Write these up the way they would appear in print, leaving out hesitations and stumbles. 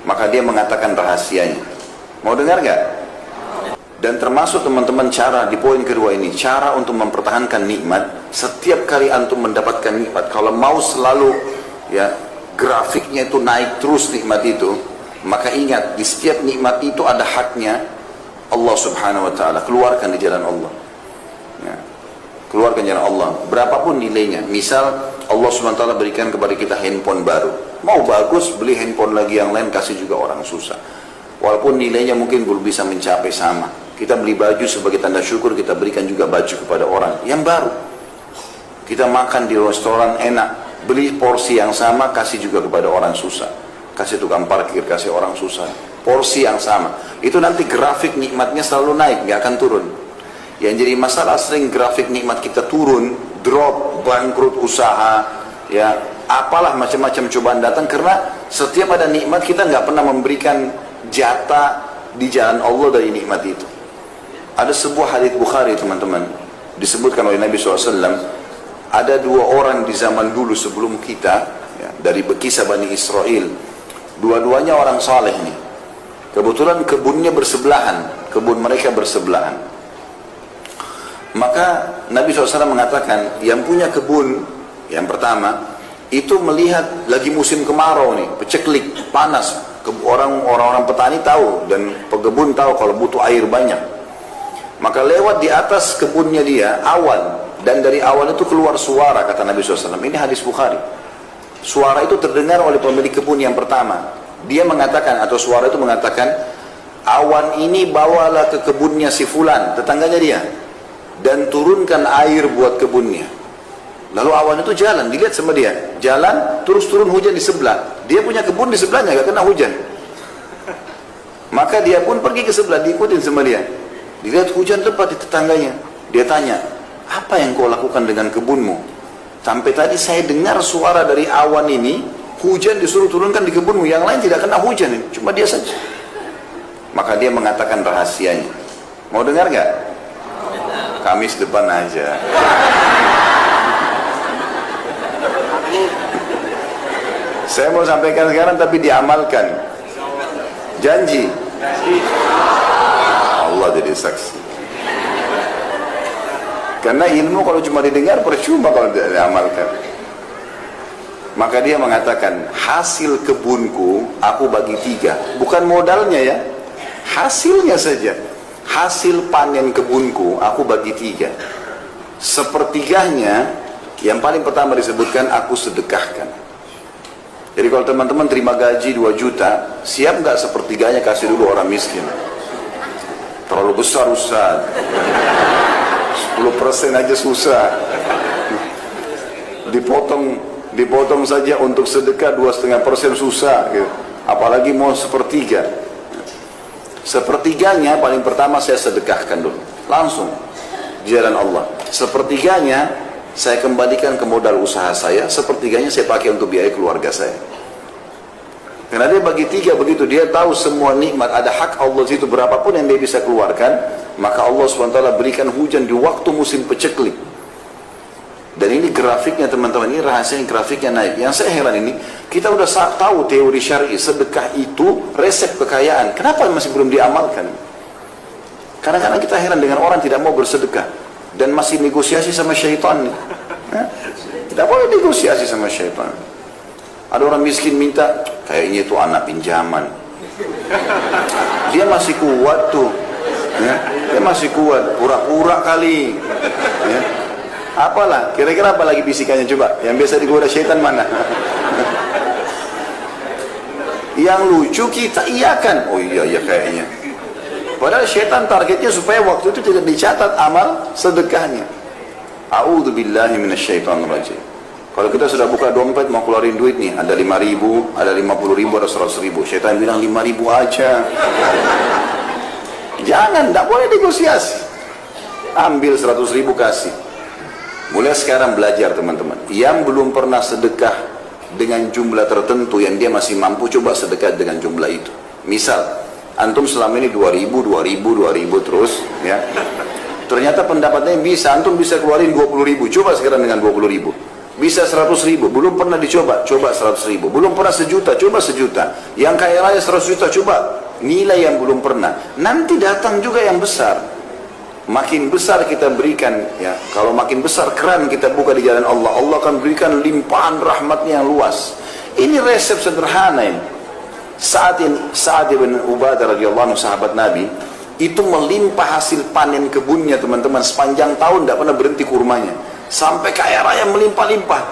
Maka dia mengatakan rahasianya. Mau dengar gak? Dan termasuk teman-teman cara di poin kedua ini, cara untuk mempertahankan nikmat. Setiap kali antum mendapatkan nikmat, kalau mau selalu ya grafiknya itu naik terus nikmat itu, maka ingat di setiap nikmat itu ada haknya Allah subhanahu wa ta'ala. Keluarkan di jalan Allah ya. Keluarkan jalan Allah berapapun nilainya. Misal Allah subhanahu wa ta'ala berikan kepada kita handphone baru, mau bagus beli handphone lagi yang lain, kasih juga orang susah, walaupun nilainya mungkin belum bisa mencapai sama. Kita beli baju sebagai tanda syukur, kita berikan juga baju kepada orang yang baru. Kita makan di restoran enak, beli porsi yang sama, kasih juga kepada orang susah, kasih tukang parkir, kasih orang susah, porsi yang sama. Itu nanti grafik nikmatnya selalu naik, gak akan turun. Yang jadi masalah sering grafik nikmat kita turun, drop, bangkrut usaha, ya apalah macam-macam cobaan datang, karena setiap ada nikmat kita nggak pernah memberikan jatah di jalan Allah dari nikmat itu. Ada sebuah hadits Bukhari teman-teman, disebutkan oleh Nabi SAW, ada dua orang di zaman dulu sebelum kita ya, dari kisah Bani Israel, dua-duanya orang saleh nih. Kebetulan kebunnya bersebelahan, kebun mereka bersebelahan. Maka Nabi SAW mengatakan, yang punya kebun yang pertama itu melihat lagi musim kemarau nih, peceklik, panas. Orang-orang petani tahu dan pekebun tahu kalau butuh air banyak. Maka lewat di atas kebunnya dia awan, dan dari awan itu keluar suara, kata Nabi SAW. Ini hadis Bukhari. Suara itu terdengar oleh pemilik kebun yang pertama. Dia mengatakan, atau suara itu mengatakan, awan ini bawalah ke kebunnya si fulan, tetangganya dia, dan turunkan air buat kebunnya. Lalu awan itu jalan, dilihat sama dia, jalan terus turun hujan di sebelah. Dia punya kebun di sebelahnya, gak kena hujan. Maka dia pun pergi ke sebelah, diikutin sama dia. Dilihat hujan lebat di tetangganya. Dia tanya, apa yang kau lakukan dengan kebunmu? Sampai tadi saya dengar suara dari awan ini, hujan disuruh turunkan di kebunmu, yang lain tidak kena hujan, cuma dia saja. Maka dia mengatakan rahasianya. Mau dengar gak? Kamis depan aja. Saya mau sampaikan sekarang tapi diamalkan. Janji. Allah jadi saksi. Karena ilmu kalau cuma didengar percuma kalau tidak diamalkan. Maka dia mengatakan, hasil kebunku aku bagi 3. Bukan modalnya ya, hasilnya saja. Hasil panen kebunku aku bagi 3. Sepertiganya, yang paling pertama disebutkan, aku sedekahkan. Jadi kalau teman-teman terima gaji 2 juta, siap nggak sepertiganya kasih dulu orang miskin? Terlalu besar Ustaz. 10% aja susah. Dipotong saja untuk sedekah 2,5% susah gitu. Apalagi mau sepertiga. Sepertiganya paling pertama saya sedekahkan dulu, langsung di jalan Allah. Sepertiganya saya kembalikan ke modal usaha saya, sepertiganya saya pakai untuk biaya keluarga saya. Karena dia bagi 3 begitu, dia tahu semua nikmat ada hak Allah situ, berapapun yang dia bisa keluarkan, maka Allah SWT berikan hujan di waktu musim peceklik. Dan ini grafiknya teman-teman, ini rahasianya grafiknya naik. Yang saya heran ini, kita udah tahu teori syar'i, sedekah itu resep kekayaan. Kenapa masih belum diamalkan? Kadang-kadang kita heran dengan orang tidak mau bersedekah dan masih negosiasi sama syaitan. Tidak boleh negosiasi sama syaitan. Ada orang miskin minta, kayaknya itu anak pinjaman. Dia masih kuat tuh. Ya, dia masih kuat, pura-pura kali. Ya. Apalah, kira-kira apa lagi bisikannya coba? Yang biasa digoda syaitan mana? Yang lucu kita iyakan. Oh iya kayaknya. Padahal syaitan targetnya supaya waktu itu tidak dicatat amal sedekahnya. A'udzubillahi minasyaitonirrajim. Kalau kita sudah buka dompet mau keluarin duit nih, ada 5.000, ada 50.000, ada 100.000. Syaitan bilang 5.000 aja. Jangan, tidak boleh negosiasi. Ambil 100.000 kasih. Mulai sekarang belajar teman-teman. Yang belum pernah sedekah dengan jumlah tertentu yang dia masih mampu, coba sedekah dengan jumlah itu. Misal, antum selama ini 2.000 terus, ya. Ternyata pendapatnya bisa, antum bisa keluarin 20.000. Coba sekarang dengan 20.000. Bisa 100.000, belum pernah dicoba, coba 100.000. Belum pernah sejuta, coba sejuta. Yang kaya raya 100 juta, coba. Nilai yang belum pernah. Nanti datang juga yang besar. Makin besar kita berikan, ya. Kalau makin besar keran kita buka di jalan Allah, Allah akan berikan limpahan rahmatnya yang luas. Ini resep sederhana ini. Sa'ad bin Ubadah radhiyallahu anhu, sahabat Nabi, itu melimpah hasil panen kebunnya, teman-teman, sepanjang tahun tidak pernah berhenti kurmanya. Sampai kaya raya melimpah-limpah.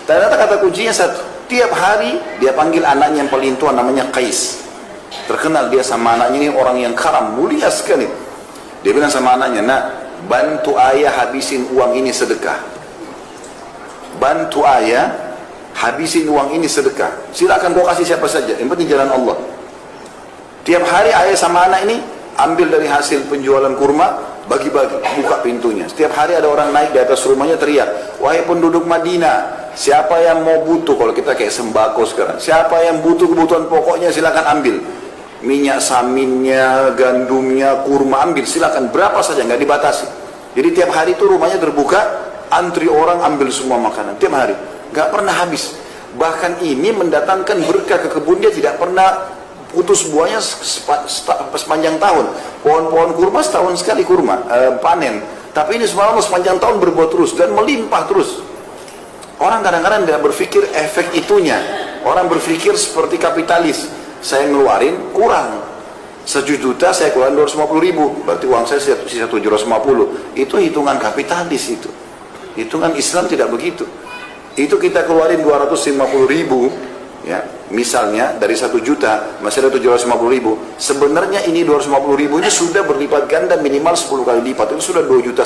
Ternyata kata kuncinya satu, tiap hari dia panggil anaknya yang paling tua, namanya Qais. Terkenal dia sama anaknya, ini orang yang karam, mulia sekali. Dia bilang sama anaknya, nak, bantu ayah habisin uang ini sedekah. Bantu ayah habisin uang ini sedekah. Silakan kau kasih siapa saja, yang penting jalan Allah. Tiap hari ayah sama anak ini ambil dari hasil penjualan kurma, bagi-bagi, buka pintunya. Setiap hari ada orang naik di atas rumahnya teriak, wahai penduduk Madinah, siapa yang mau butuh, kalau kita kayak sembako sekarang, siapa yang butuh kebutuhan pokoknya silakan ambil. Minyak saminnya, gandumnya, kurma, ambil silakan, berapa saja, nggak dibatasi. Jadi tiap hari itu rumahnya terbuka, antri orang ambil semua makanan, tiap hari, nggak pernah habis. Bahkan ini mendatangkan berkah ke kebun, dia tidak pernah putus buahnya sepanjang tahun. Pohon-pohon kurma setahun sekali panen. Tapi ini subhanallah sepanjang tahun berbuah terus dan melimpah terus. Orang kadang-kadang tidak berpikir efek itunya. Orang berpikir seperti kapitalis. Saya ngeluarin kurang. 1 juta saya keluarin 250.000. Berarti uang saya sisa 750. Itu hitungan kapitalis itu. Hitungan Islam tidak begitu. Itu kita keluarin 250.000. Ya, misalnya dari 1 juta masih ada 750.000. Sebenarnya ini 250.000 ini sudah berlipat ganda, minimal 10 kali lipat. Itu sudah 2,5 juta.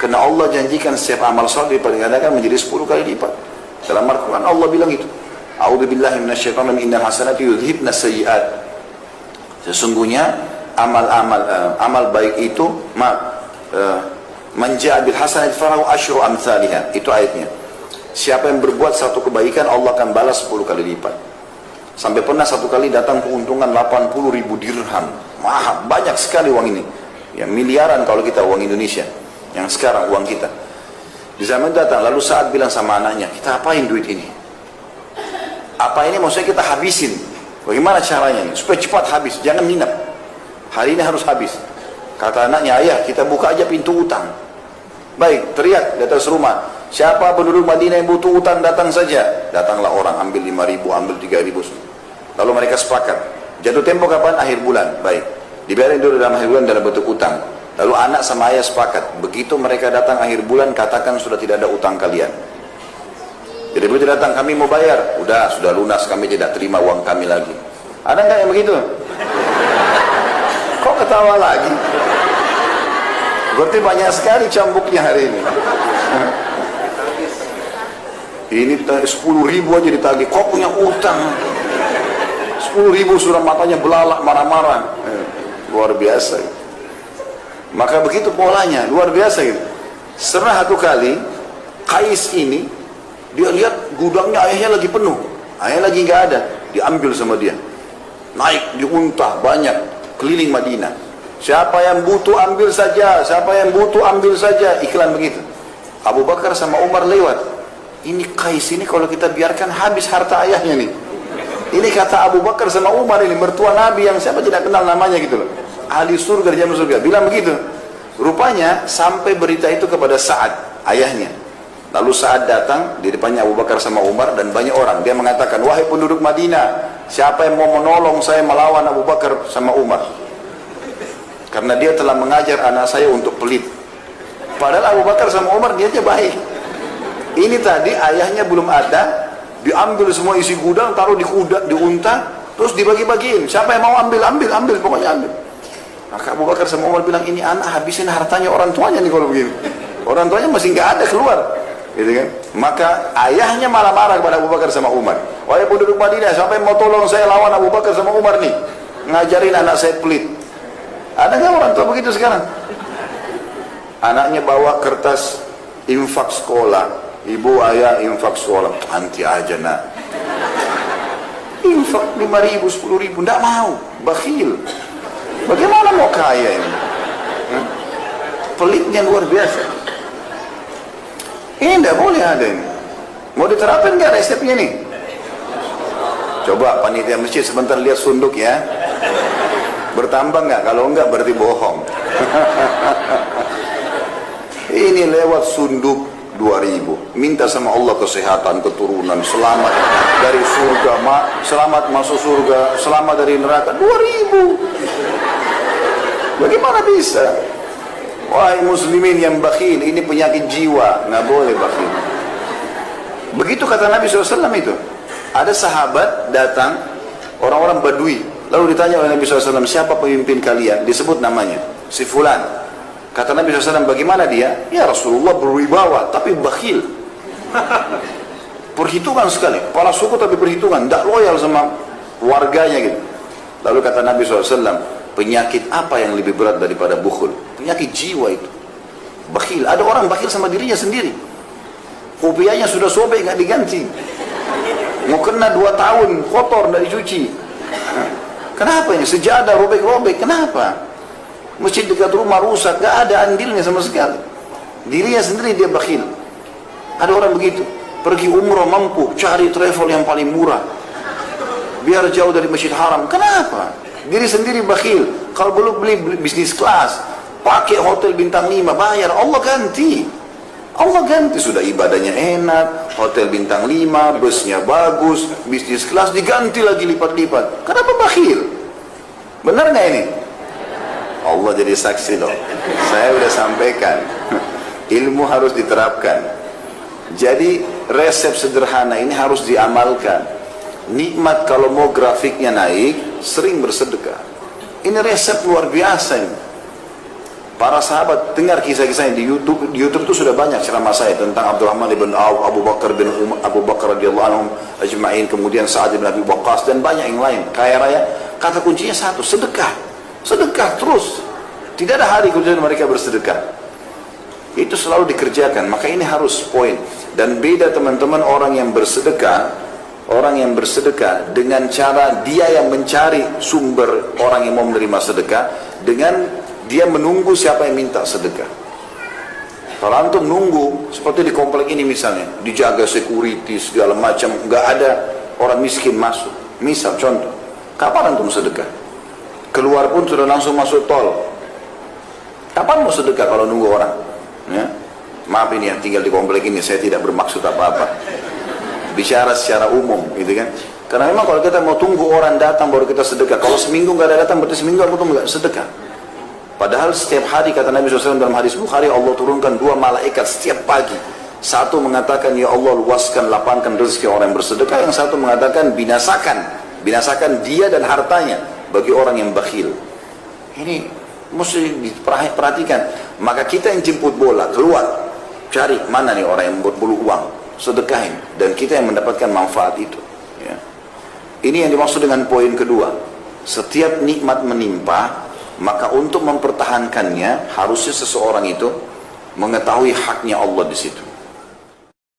Karena Allah janjikan setiap amal saleh digandakan menjadi 10 kali lipat. Dalam Al-Quran Allah bilang itu. A'udzubillahi minasyaitonir rajim, innal hasanati yudhibna sayyi'at. Sesungguhnya amal baik itu man ja'a bil hasanati falahu asyru amsalihha. Itu ayatnya. Siapa yang berbuat satu kebaikan, Allah akan balas 10 kali lipat. Sampai pernah satu kali datang keuntungan 80.000 dirham. Mahal, banyak sekali uang ini. Ya, miliaran kalau kita uang Indonesia. Yang sekarang uang kita. Di zaman datang, lalu Sa'ad bilang sama anaknya, kita apain duit ini? Apa ini maksudnya kita habisin? Bagaimana caranya ini? Supaya cepat habis, jangan minap. Hari ini harus habis. Kata anaknya, ayah kita buka aja pintu utang. Baik, teriak di atas rumah. Siapa penduduk Madinah yang butuh utang datang saja. Datanglah orang, ambil 5.000, ambil 3.000. Lalu mereka sepakat. Jatuh tempo kapan? Akhir bulan. Baik, dibiarin dulu dalam akhir bulan dalam bentuk utang. Lalu anak sama ayah sepakat. Begitu mereka datang akhir bulan, katakan sudah tidak ada utang kalian. Jadi begitu datang, kami mau bayar. Sudah lunas, kami tidak terima uang kami lagi. Ada nggak yang begitu? Kok ketawa lagi? Berarti banyak sekali cambuknya hari ini. Ini 10.000 aja ditagih, kok punya utang? 10.000 sudah matanya belalak, marah-marah. Luar biasa. Maka begitu polanya, luar biasa gitu. Pernah satu kali, Qais ini, dia lihat gudangnya ayahnya lagi penuh. Ayahnya lagi nggak ada, diambil sama dia. Naik di unta, banyak, keliling Madinah. Siapa yang butuh ambil saja, siapa yang butuh ambil saja, iklan begitu. Abu Bakar sama Umar lewat. Ini Qais ini kalau kita biarkan habis harta ayahnya nih. Ini kata Abu Bakar sama Umar ini, mertua Nabi yang siapa tidak kenal namanya gitu loh. Ahli surga di jalan surga, bilang begitu. Rupanya sampai berita itu kepada Sa'ad, ayahnya. Lalu Sa'ad datang di depannya Abu Bakar sama Umar dan banyak orang. Dia mengatakan, wahai penduduk Madinah, siapa yang mau menolong saya melawan Abu Bakar sama Umar? Karena dia telah mengajar anak saya untuk pelit. Padahal Abu Bakar sama Umar dia aja baik. Ini tadi ayahnya belum ada, diambil semua isi gudang, taruh di unta, terus dibagi-bagiin. Siapa yang mau ambil, pokoknya ambil. Maka Abu Bakar sama Umar bilang, ini anak habisin hartanya orang tuanya nih kalau begini. Orang tuanya masih nggak ada keluar, gitu kan? Maka ayahnya malah marah kepada Abu Bakar sama Umar. Wahai penduduk Madinah, siapa yang mau tolong saya lawan Abu Bakar sama Umar nih? Ngajarin anak saya pelit. Ada nggak orang tua begitu sekarang? Anaknya bawa kertas infak sekolah. Ibu ayah infak sekolah, anti aja nak. Infak 5.000, 10.000, tidak mau, bakhil. Bagaimana mau kaya ini? Pelitnya luar biasa. Ini tidak boleh ada ini. Mau diterapin nggak resepnya nih? Coba panitia masjid sebentar lihat sunduk ya. Bertambah nggak? Kalau enggak berarti bohong. Ini lewat sunduk 2000. Minta sama Allah kesehatan, keturunan, selamat dari surga, selamat masuk surga, selamat dari neraka. 2000. Bagaimana bisa? Wahai muslimin yang bakhil, ini penyakit jiwa, nggak boleh bakhil. Begitu kata Nabi SAW itu. Ada sahabat datang, orang-orang Badui, lalu ditanya oleh Nabi SAW, siapa pemimpin kalian? Disebut namanya, si Fulan. Kata Nabi SAW, bagaimana dia? Ya Rasulullah berwibawa, tapi bakhil. Perhitungan sekali, kepala suku tapi perhitungan, tidak loyal sama warganya gitu. Lalu kata Nabi SAW, penyakit apa yang lebih berat daripada bukhul? Penyakit jiwa itu. Bakhil, ada orang bakhil sama dirinya sendiri. Kopiahnya sudah sobek, nggak diganti. Mau kena 2 tahun, kotor, nggak dicuci. Kenapa ini? Sejadah robek-robek, kenapa? Masjid dekat rumah rusak, nggak ada andilnya sama sekali. Dirinya sendiri dia bakhil. Ada orang begitu, pergi umrah mampu, cari travel yang paling murah, biar jauh dari Masjid Haram. Kenapa? Diri sendiri bakhil. Kalau belum beli bisnis kelas, pakai hotel bintang 5, bayar, Allah ganti. Allah ganti, sudah ibadahnya enak, hotel bintang 5, busnya bagus, bisnis kelas diganti lagi lipat-lipat. Kenapa bakhil? Benar nggak ini? Allah jadi saksi loh. Saya udah sampaikan. Ilmu harus diterapkan. Jadi resep sederhana ini harus diamalkan. Nikmat kalau mau grafiknya naik, sering bersedekah. Ini resep luar biasa ini. Para sahabat dengar kisah-kisahnya di YouTube. Di YouTube itu sudah banyak ceramah saya tentang Abdurrahman bin Auf, Abu Bakar radhiyallahu anhum ajma'in, kemudian Sa'ad bin Abi Waqqas dan banyak yang lain. Kaya raya. Kata kuncinya satu, sedekah. Sedekah terus. Tidak ada hari kemudian mereka bersedekah. Itu selalu dikerjakan. Maka ini harus poin. Dan beda teman-teman orang yang bersedekah. Orang yang bersedekah dengan cara dia yang mencari sumber orang yang mau menerima sedekah, dengan dia menunggu siapa yang minta sedekah. Kalau antum nunggu, seperti di komplek ini misalnya, dijaga security segala macam, nggak ada orang miskin masuk. Misal contoh, kapan antum sedekah? Keluar pun sudah langsung masuk tol. Kapan mau sedekah kalau nunggu orang? Ya? Maaf ini yang tinggal di komplek ini, saya tidak bermaksud apa-apa. Bicara secara umum, gitu kan? Karena memang kalau kita mau tunggu orang datang baru kita sedekah. Kalau seminggu nggak ada datang, berarti seminggu aku nggak sedekah. Padahal setiap hari kata Nabi SAW dalam hadis Bukhari, Allah turunkan 2 malaikat setiap pagi. Satu mengatakan, ya Allah luaskan, lapangkan rezeki orang yang bersedekah. Yang satu mengatakan, binasakan dia dan hartanya bagi orang yang bakhil. Ini mesti diperhatikan. Maka kita yang jemput bola, keluar, cari mana nih orang yang berbulu uang, sedekahin, dan kita yang mendapatkan manfaat itu. Ya. Ini yang dimaksud dengan poin kedua. Setiap nikmat menimpa, maka untuk mempertahankannya harusnya seseorang itu mengetahui haknya Allah di situ.